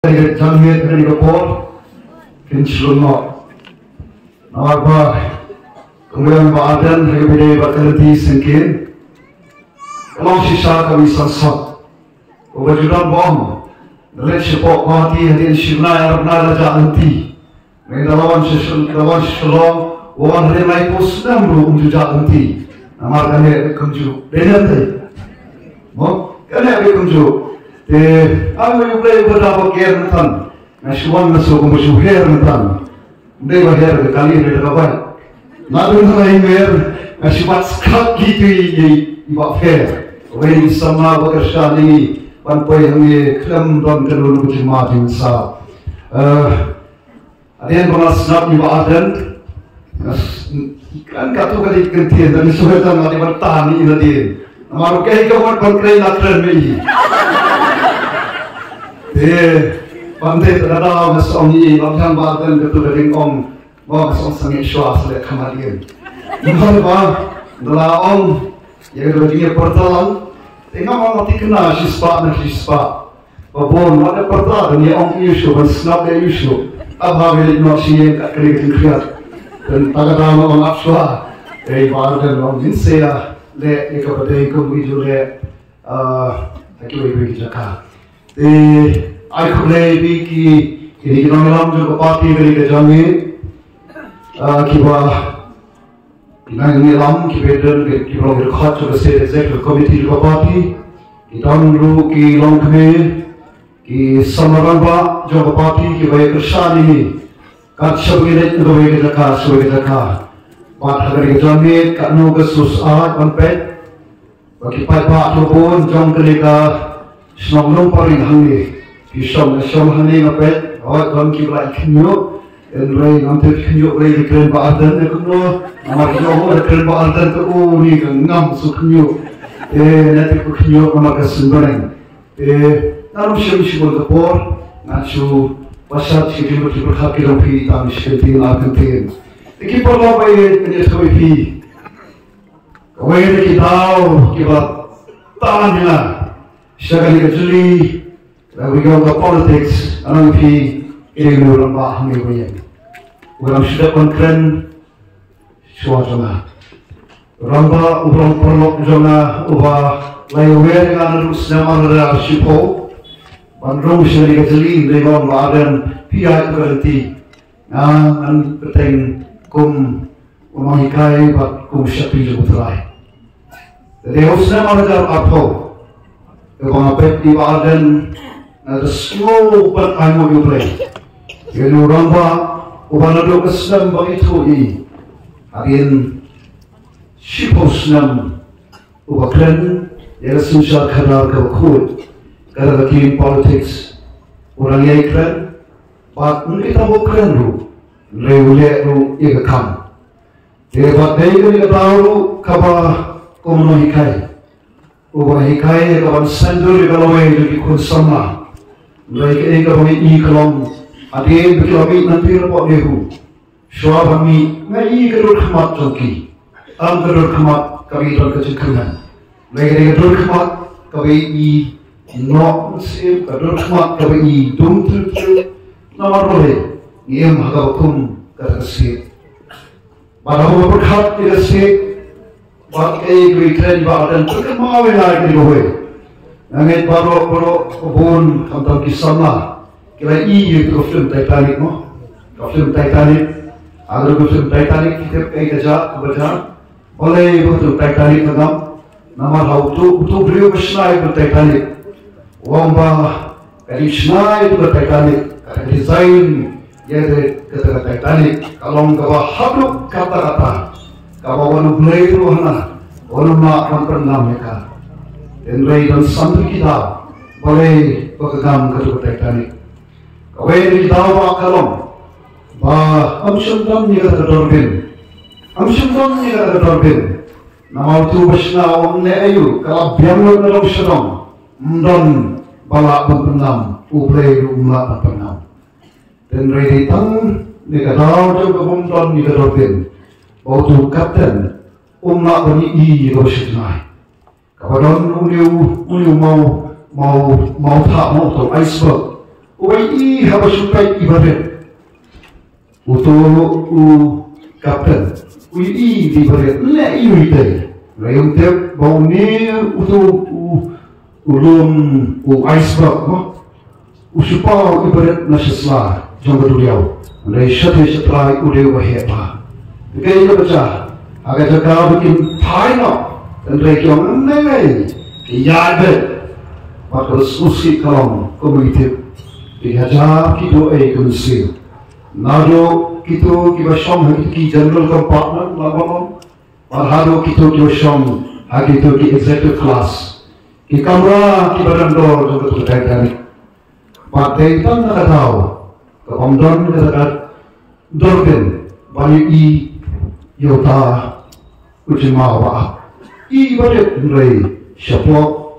Jamiyat dari Kapol, Kinsulunok, Nawarba, kemudian Badan Rebede Batalati Sengkin, kalau sisa kami sansat, kewajiban bom, dalam sepok parti hadirin Shibna Arab Nala Janti, mendalam sesuatu, orang hari lain pun sedang berusaha Janti, namarkan dia kunjuk, dia nanti, mau, kan dia kunjuk. Aku mulai berapa kali nonton, nasiwan masuk ke musuh nonton, dia bahaya kali ini terkawan. Nabi Muhammad ini nasiwan sekali gitu ibarat fair. Wei sama bekerja ni, panpai kami kelam dan kelulu berjemaah insaf. Ada yang berasal ibadan, kan katu kali gantian dan sesuatu yang bertahan ini tadi. Amaru kaya kawan pantai nakran ni. Pandai terada masuk ni, lantang badan betul dari om, bawa masuk sangat syuas le kemarian. Mahal bah, dalam om, yang berjaya pertolongan, tengah orang mati kena sispa. Babon ada pertolongan ni om Yusuf, snap dia Yusuf. Abah milik nasi kat kering kriat dan tagada om afswa, badan om jinsya le kepada ikut video le, akibat jaga. Aku lebih kini kita malam juga parti beri kejami, kita malam kita berkhidmat juga state executive committee juga parti, kita dulu kita long kami, kita samaran juga parti kita bekerja ini, kat sebagai itu sebagai jaka, part hari kejami kat nuga susah konpet, bagi pak pun jom kelika. Senang paling hangi, kisah hangi ngapet, awak dalam kiblat kenyuk, enrai nanti kenyuk lagi keren badan, ekono, amat jauh keren badan tu, ni ngam su kenyuk, nanti kenyuk nama kesembarang, namun siapa kapor, nasu pasal sikit berhak kita pi, tapi sikit lakukan tin. Iki perlu bayar penyes kau pi, kau ini kita tahu kiblat tangannya. Sekali kecili, we go ke politics, anang pi ini orang bah ni punya. Orang sudah konkret, suasana. Orang bah orang perlu jona, ubah layu dengan rusnya mana sipo. Bandung sekali kecili, mereka badan pihak berhenti. An penting kum umahikai bat kum syapi jubutrai. Jadi rusnya mana apa? Kalau apa di badan ada slow bertemu juga. Jadi orang bah, orang ada kesenam begitu ini. Agen sipusnam, orang keren, yang susah kadar kekut, kadar kini politics. Orang yang keren, bat kita bukan lu, lewat lu ia kam. Jadi bat dia tahu kabar komunikasi. Ubah hikai kawan sendur kalau itu ikut sama, mereka ini kalau ini kalau ada berkelahi nanti repot dehu. Soal kami, ngai kerur khmat joki, kerur khmat kami dalam kecengkangan. Mereka ini kerur khmat kami ini nok sim, kerur khmat kami ini dum terus nama boleh, ia mahkahukum terkesir. Pada orang berkat terkesir. Bagai beriklan badan terkemau lagi boleh. Angin baru kebun kantor kisahlah. Kira ini film Titanic mo, film Titanic. Agar film Titanic kita kerja baca. Oleh betul Titanic kadang nama hautu beliau bersenai Titanic. Orang bah kali senai Titanic, kata desain dia kata Titanic. Kalau kau habuk kata-kata. Kalau orang mulai itu mana, orang nak pernah mereka. Dan dan sambil kita boleh pegang kedua Titanic. Kau ini kita awak kalau, amsyam ni kata dorbin, Nama itu bersna orang ni ayu, kalau biang lo dalam sedang, dan balak berpenam, uplay rumah berpenam. Dan tang ni kata juga bumdan ni kata dorbin. Waktu kapten, nak beri i roshidnai. Kapan uliu mau tak mau tu iceberg, Uai habasukai ibarat. Uto kapten. Ui di ibarat le iuite. Layung tep bau ni uto ulum iceberg no. Usupau ibarat nasisla jong berduriau. Lay syatrai udeu baheba. Kaya baca. Agar jaga bikin final dan region nengai. Kaya maka susi kalam komunitif dihajar kita konsil nado kita kiba shom ki general compartment lawan parhado kita jo shom hagi to ki executive class ki kamera ki barandor jo to kaitan pakai tan nakataw ka omdon ka dorben bali I yota ujimawa I badet rei shapok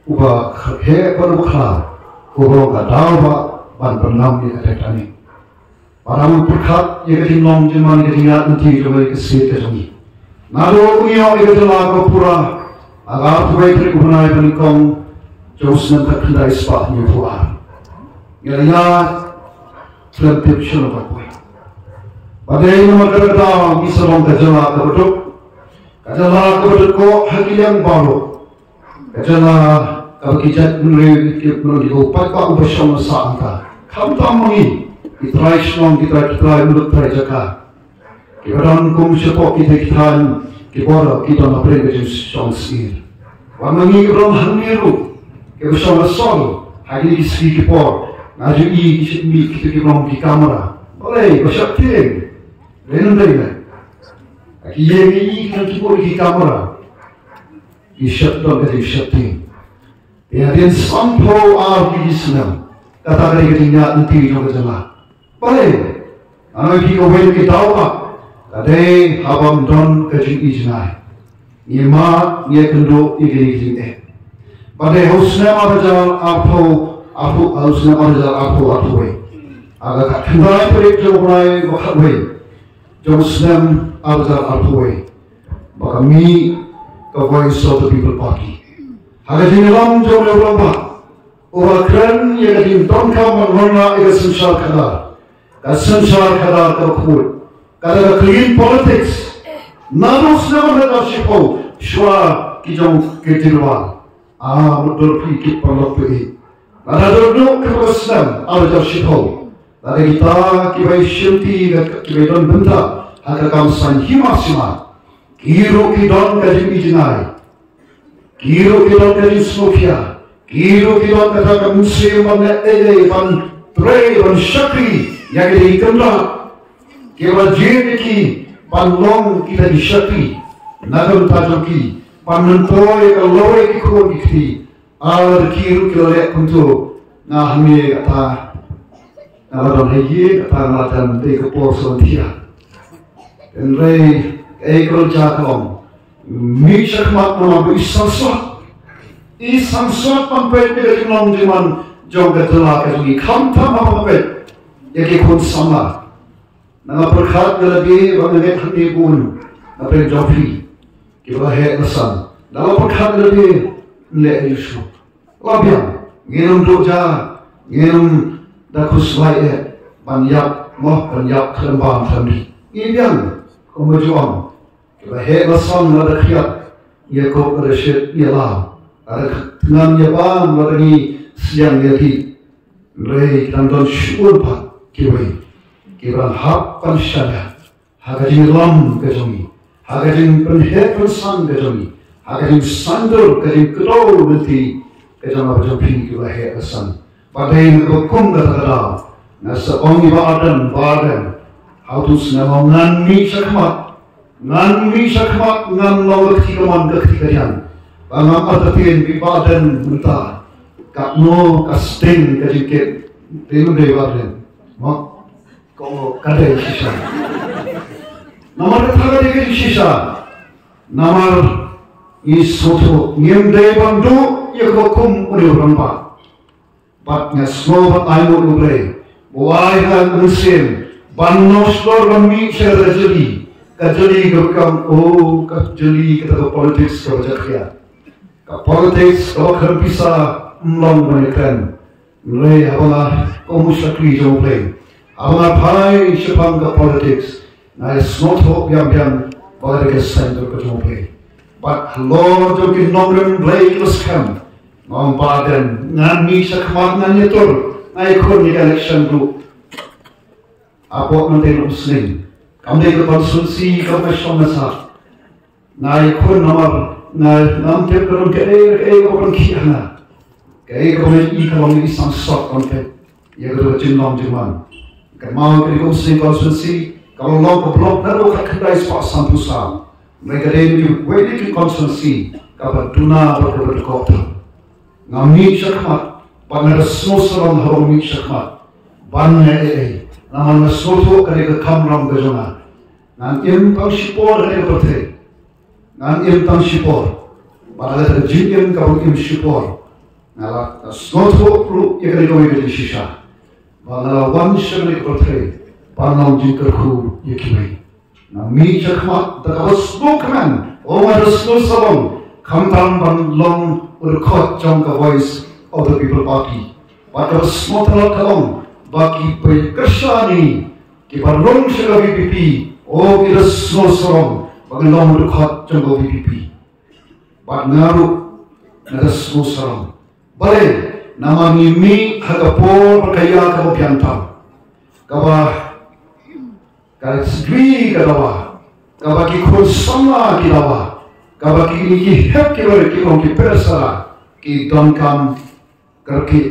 uba he bermukha uba kadawa ban bernam ni atetani param perkat ye ketingong jeman ketingat nanti coba kesit kesungi nado unio ye ketela pura agar tuai trik bunai penikong jos nan kendai spa ni pura ya tertib shul bakoi badai nomor kereta misalong kajala kebetuk ko hakilang baru kajala kalau kita menurut apa bersama sangka, kamu tak mengi, kita islong kita menurut mereka. Kita orang kum sepok kita kita nak beri kejutan sir. Wangi orang haniru, kita bersama sol, hari ini kita ngaju kita di kamera, boleh bersabda, rendah. Kita kan kita di kamera, isyatlah kita isyatih. Ya, dan somehow our business kata kali ketinggalan nanti juga jelas. Boleh, anak kita boleh kita tahu tak? Kadai habam don kecil ijnai. Nima ni kendo igini. Badai hausnya marjal aku hausnya marjal aku way. Agak kendai perik jomai bakat way. Jomsnem marjal aku way. Baka mi the voice of the people party. Agar tinggalam jom lewat ba, orang keren yang kadang tongkang menghormat ia sensar kadar terkuat, kadar clean politics, namus nama ada siapa, shua kijong ketirwan, betul pikir perlu pergi, ada dulu kebesaran ada siapa, ada kita kibai syuti kibai don benda, ada kamsan himasima, kiro kidon kaji ijnai. Kiro kita dari Sofia, kiro kita katakan musim mana pan tray pan syakri yang kita ikanlah, kira jeniki pan long kita di syakri, nagal tajoki pan nentoy kalau ikut ikti, kiro kita lihat untuk ngahmi kata ngaladon haji kata ngaladan di keposon dia, dan rei kerja kalong. Misal mak nama isansot pampet ni kalau zaman jauh ketelah kesugi kamtam apa pampet, jadi kon sama. Nama perkat lagi banyak hati pun, apa jofi, kita hek lesan. Nama perkat lagi le isu. Labian, nginum doja, nginum dakus lain, banyak kelembaban kami. Ini kemajuan. Kita lesan ada kiat, ia kau ada syed ia lah, ada tengah ia bang, ada ni siang ia di, rei tandan syur pak kita hak pan syada, hagajin lam kejongi, hagajin penhet pensan kejongi, hagajin sandal kajin kedau nanti kejong apa jompi kita lesan, padai hukum kata nasa ongi badan, hautus nama ngani sakmat. Ngan lawan ketika kalian, bangam ataupun ibadan mentah, kakno kasting kajiket, temu dewaden, mak kau kadai sisa. Namar kata kadai sisa, namar isoto ngem dewandu ia hukum oleh rampa, batnya semua ayu ubre, buaihan musim, banos lor kami serajeli. Kajali kita politics kau cakap. Politics kau kerana bisa melong menekan. Mulai abang komunikasi jauh play. Abang pai sepang ke politics. Nai snot hok yang bagi ke center ke jauh play. But Lord jokin nomren play ke scam. Ngom badan ngani sakmat ngani tur. Nai kon ni election group. Apa nanti muslim. Kami ke konsulsi kami sama. Nai kon nomor nam tiap orang ke orang kiana. Kaya kami ikan isang sok konten, ya kalau jenam jeman. Kalau kami konsulsi, kalau long blok naru kedai sepak sampusan, mereka ini wedi konsulsi, kapan tuna berkota. Ngami syakmat, panah semuanya harum syakmat, banyak nama sesuatu kerja kamram berjona. Nanti empang sipor kerja berteh, nanti empang sipor, pada jin kau sipor. Nala snotho lu ya kali kau ini sisa. Nala wan shemni berteri. Panau jingkerku ya kini. Na mi cakmat tak ada snokman. Orang ada snok sabang. Kamtam ban long urkot jong ka voice of the people party. Pada snotho kalong bagi perkersani. Kibar long sila VPP. Oh kita snok sabang bagi long urkot jong ka VPP. Bad ngaru nada snok sabang. Balik nama mimi hagapor berkaya kau piantam, kau sedih kau kikul sama kau kini hep kau kipersara ki dongkam kerki,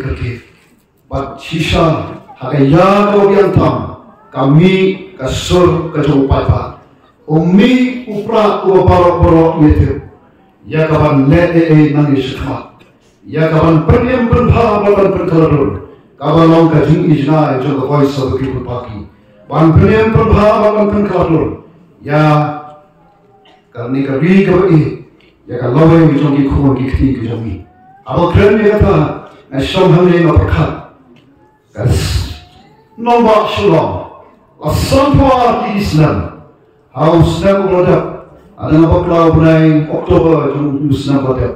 bat sisa hagaya kau piantam, kami kasur kejauhan, umi upra ubarok itu, ya kawan le nangis sekat. Ya kawan perdiam berbahagia berkelorun, kawan orang kajing ijna itu voice of the people party. Kawan perdiam berbahagia berkelorun, ya karena kami ya kalau orang itu orang kikun kikti kejami. Apa keren dia kata, nasional hamil berkat, kas nombak shalom, lasampuar di Islam, haus nak berada, ada nampak lau bunai Oktober jam Islam berada.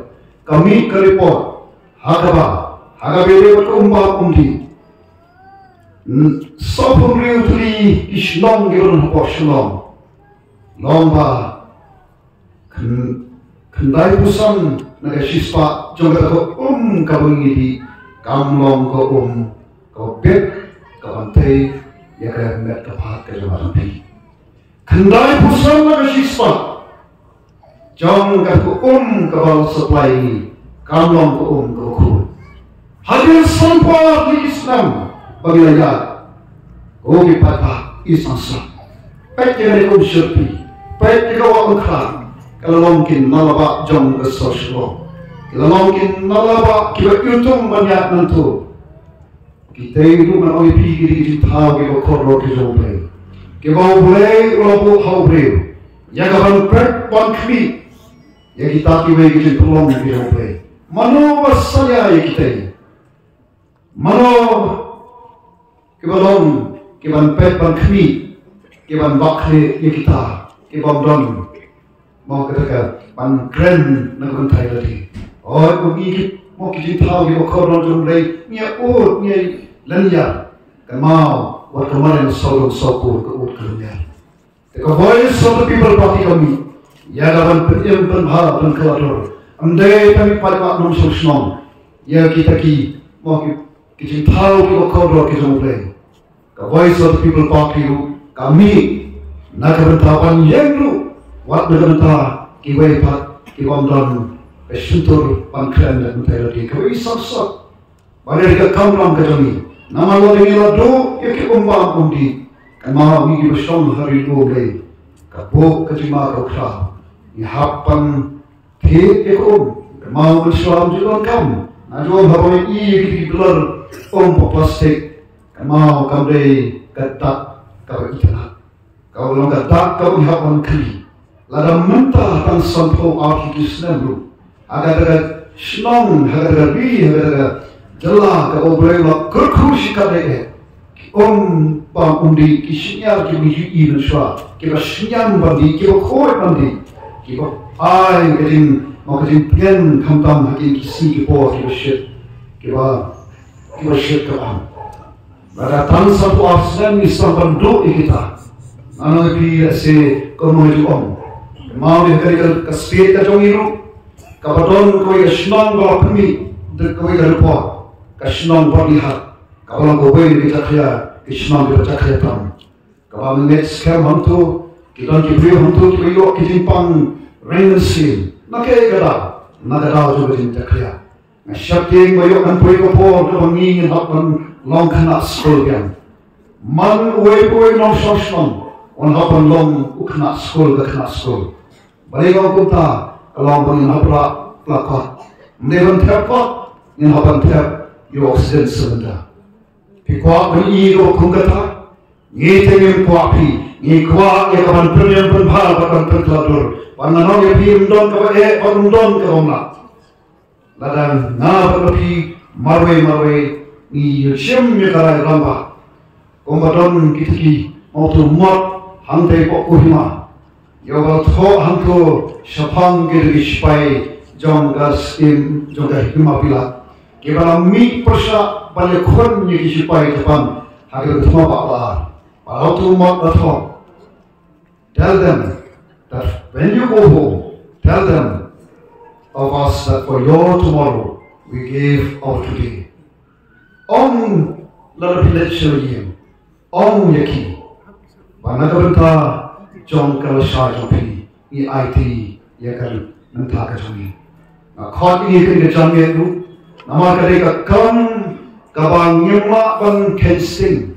Kami keripot. Hagabele berkumpul umdi. Sopun riu tuli islong giron hapok shalom. Lomba kendai pusan naga sispa jonga ko kabungi di kamlong ko bet kawantai ya ka met kapat ka jamanti. Kendai pusan naga sispa jonga ko kabal supply kamlong ko ko hadir sampah di Islam bagi rakyat. Oh kita isasa. Baik kita ikut syurpi, baik kita wakilkan. Kalau mungkin nalaba jom ke sosial, kalau mungkin nalaba kita untung banyak nanti. Kita itu menolak diri kita tahu kita korban kita boleh. Kita boleh lalu tahu boleh. Ya kawan berkami, ya kita tiba kita tolong kita boleh. Mano basaya ya kita. Mano kibalong kiban pet ban kami kiban bakhe ya kita kiban don mau kata ban keren nak kontai lagi. Oh bagi mau kita tahu kita korban jumlah nya lanya kamau wat kemarin solong sopur ke kerja. The voice of the people party kami ya dalam pendiam penhal penkelor. Andai kami pada nom sosnom, ya kita mau kita tahu kita korban kita mulai. The voice of the people party kami nak bertahan yang lu, wat bertahan kiwai pat kiwamdan pesuntur pangklan dan menterati kiwai sok. Pada kita kamram kami, nama lo dengan lo ya kiwambang undi, kamau migi bersong hari mulai, kabuk kecima kau kah, ihapan Hei ekor, mau bersuara jualan kamu. Najual hapai ini gelar plastik. Mau kamu ketat kau ikan. Kau long ketat kau hapan kiri. Lada mentah tang sampau arti Islam. Agar senang, agar bi, agar jelah kau boleh kerkusi kadai. Bang undi kisinya kita hidup bersua. Kita senyum bandi, kita koi bandi. Kita ai keting mau keting pian kamtam hakin kisi kipo kita shit kita kita share kawan. Pada tan satu asal ni sampai dua kita. Anu pi se kono ju om. Mau dia kali ke speed ka jong iru. Kapadon ko ya shnong ba pmi de ko ya report. Ka shnong ba lihat. Kapalang ko boy ni takya shnong ba takya tam. Kapal next scam ham tu kita ki bri ham tu yo ki jimpang rain seal. Nakai kada. Nagada ju jin takya. Na shapting ba yo kan poi ko por ko ngi hak kan long kana school gan man we boy no shoshlong on hapan long ukna school ga kana school baligo kunta kalong bang hapra plaka nevan thapa in hapan thap yo oxygen cylinder pikwa bani ro kungata ni tengem kwa pi ni kwa ya kaman premium pun bhal bakan pentladur panano ye pi ndon ka e ondon ka omna ladang na pi marwe ni yushem mi karai lamba kombadon kitki auto mot hangte ko kuhima yoga tho hangko shapang ke ispai jonggas im jongga hima bila kebala mi persha bale khon ni ispai tapan hagir thoma ba auto mot atho tell them that when you go home tell them of us that for your tomorrow we gave of today. Om lalu pilih yem, om yaki, mana kebentar jom kalau syar jopi, ini IT ya kan mentah kejami. Kau ini kan kejami itu, nama kerja kam kabang nyema bang casting.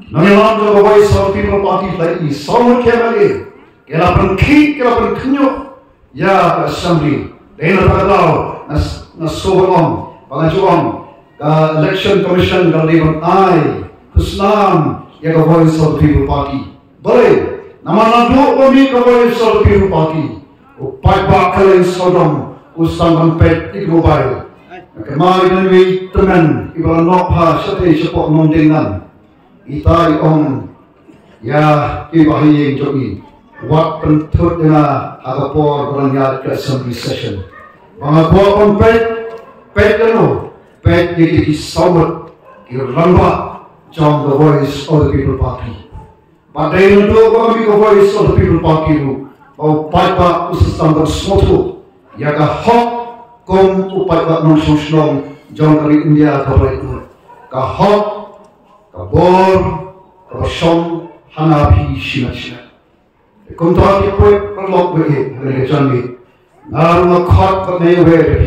Nama orang tu bawa South People Party lagi, semua kembali, kela pergi, kela perginyok, ya assembly, dengan tahu nas sohong, pengajuan. Election Commission Galdivan I, Islam, ya Voice of the People Party. Boleh, nama nandu kami Voice of the People Party. Upai bakal Sodom, Usang Pet Iglobal. Kemarin ini teman, ibarat nopha sate sepok nondengan. Itai om, ya ibahi yang jogi. Wat pentut dengan agapor berangkat ke assembly session. Mengapor pun pet dulu. Pet ini disawat diramba jom the Voice of the People Party. Pada itu kami the Voice of the People Party itu mau pada usaha bersemoto ya hak kom upada non-sosial jom dari India kabar itu hak kabor kabashom hanapi shina. Kontrak itu perlu berjani. Naruh khot bernewe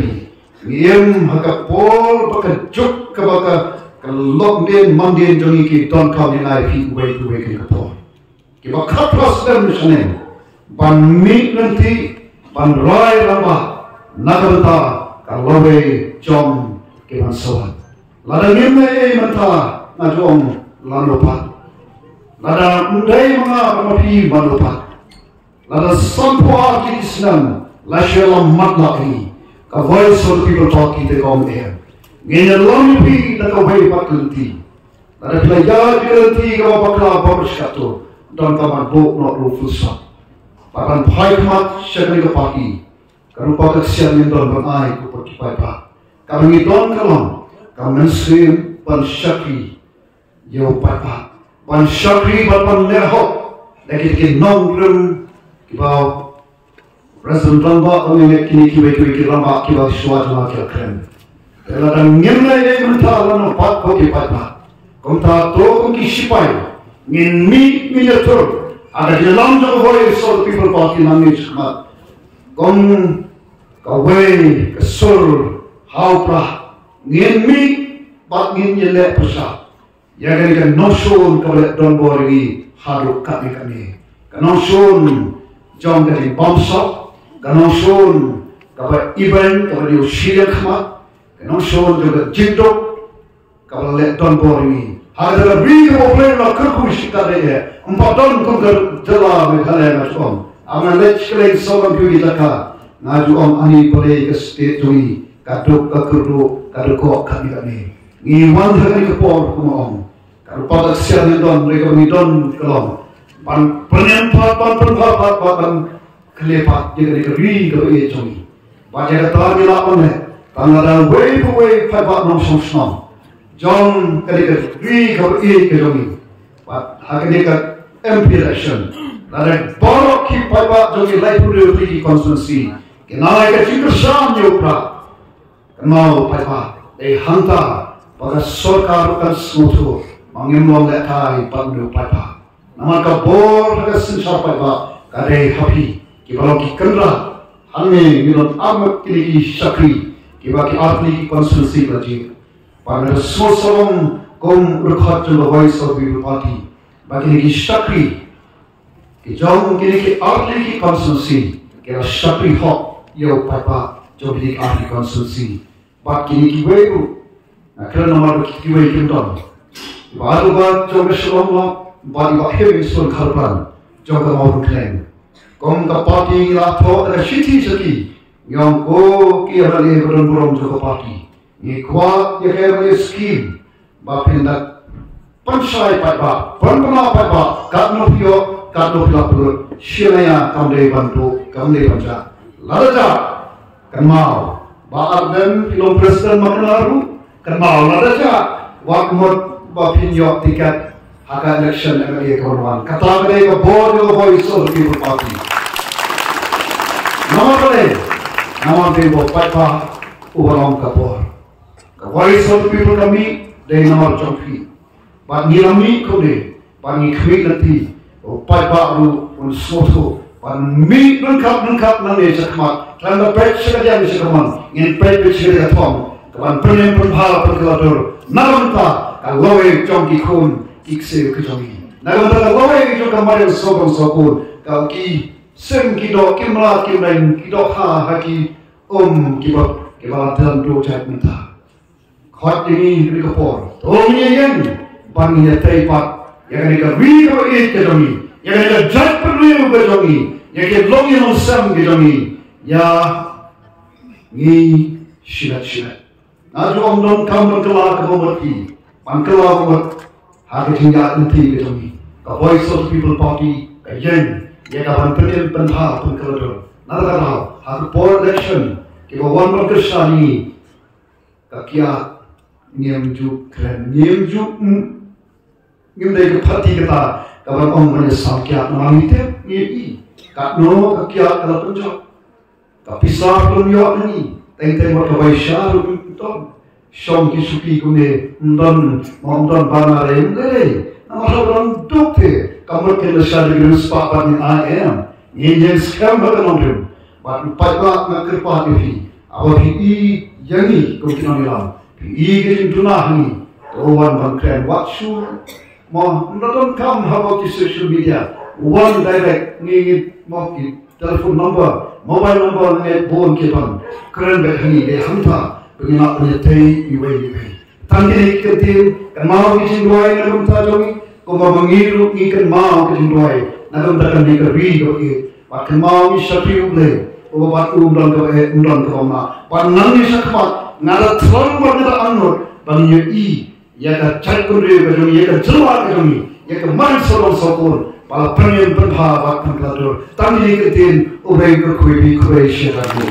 Yem haka pol baka juk ka baka kalok den mandien jongi ki don kam ni nai fi way to way ki kapol ki baka plus dem shane ban mi nanti ban rai lama nagarta kalowe jom ki ban sawan lada ngemme e mata na jom lanopa lada undai mga mapi manopa lada sampua ki islam lashelam matlaki a Voice of the People Party te kom air. Ngene lampi na ka way pakunti. Na playa diranti ka bakla babaskato. Dan ka man bo no rufusa. Papan phai mat shagri ka party. Karupa ka sian min don ban ai ko patipai pa. Kami don kalam. Kamen sim pan shakri yo papa. Pan shakri pan neho. Lagi ke nong rum ki President Lamba kami kini kiwe lamba kiba suatu macam keren. Kalau dan ngemla ini mentah lalu pat koki patah. Komta to koki sipai. Ngin mi miniatur. Ada di dalam jauh Voice of the People Party nami semat. Kom kawai kesur haupra. Ngin mi pat ngin yelek pesat. Ya kan nosun kawai don bori haruk kami. Nosun jom dari bomsok. Kanosun kapa event kapa di usia khmat kanosun juga jindok kapa le don boringi ada lebih problem lah kerku sikar dia empat don kongker jela mekhala macam aman le sekali solam piu ditaka ngaju om ani boleh ke state tui kaduk kerdu kaduk kami ngiwan hari kepor kumom kalau pada siang don mereka ni don kelom pan penyempat kelepat jadi keri ke jongi. Baca kata ni lapan Tangada way paiba nom song John Kalika we go Jogi, but Haganeka MP election. That borrow keep paiba Jogi Library constituency. Can I get you to Sam Yopra? Now paiba, they hunter, but a sorka can smoto, Mangimong that high, but no paiba. Namaka bore a sinsha paiba, Kare happy, Kibaloki Kandra, Hame, you know, Amakiri Shakri. Kibaki artli constituency lagi, pada sosong kom berkat the voice of people party, bagi ki shakri, ki jom kini ki artli constituency, kira shakri hok yo papa jom ki artli constituency, bak kini ki weu, kira nomor ki weu kintong, baru bak jom keselong lo, bagi bak hewi sul kalpan, jom kamau klaim, kom ka party la tho ada city saki. Yang ko ki hali burung joko party ni kwa ye kaya scheme ba pindak pansai paiba panpana paiba katno pila pur shilaya kamde bantu kamde banja lada kanmau ba arden film president maknaru kanmau lada wakmot ba pinyo tiket haka election MLA kawan kata gede ka board of voice of people party Nama people paipa uhalong kapor. The voice of the people kami they nama jompi. But ni kami kode, but ni kami nanti paipa ru un soto. But mi lengkap nanti sekmat. Kerana pet sekalian sekaman. Ingin pet sekalian tom. Kawan penem penhala perkelator. Namanta kaloi jomki kun ikse kejomi. Namanta kaloi jom kemarin sokong. Kau ki sem kido kimla kimlain kido haki kiba dalam dua cahaya mentah. Khot ini berkepor. Tolong yang bang ya teipat yang mereka video ini kejomi, yang mereka jat perlu kejomi, yang mereka longi nonsam kejomi, ya ni silat. Naju omdon kamu kelak keberti, pangkelak keber, hati tinggal nanti kejomi. The voice of the people party kajen. Ya kawan penil pentah pengkelodor. Nada tahu. Hak poll election. Kita wan berkersani. Kakia niamjuk keren. Niamjuk dari parti kita. Kawan om menyesal kiat namite ni. Katno kakia kalau penjok. Kapisah belum yuk ni. Teng berkawai syahrul betul. Syom kisuki kune ndon bana rem Nama orang dokter. Kamu kena sadar sepakat ni I am. Ini scam bagai But paiba nak ini. Awak ini yang ni kau kena bilang. Ini kita tunah ni. Orang bangkren waktu. Mau nonton kam hawa di social media. One direct ni mau ki telefon number, mobile number ni bon kita. Keren begini dia hantar. Penginak penyetai iway. Tangki ketin. Mau kita dua ini belum tahu Kau mengiru ikan mau kejendoi, nak takkan dikerbi kau ini. Pakai mau isyafi uble, obat umran kau ma. Panang isyakat, ngada terlalu berkata anur, bangnya ya kat cari kundri kejumi, ya kat jeluar kejumi, ya kat manis solong sokor, pala pengen berbahawa pengkeladur. Tanggi ketin, ubay berkuibi kuai syarabu.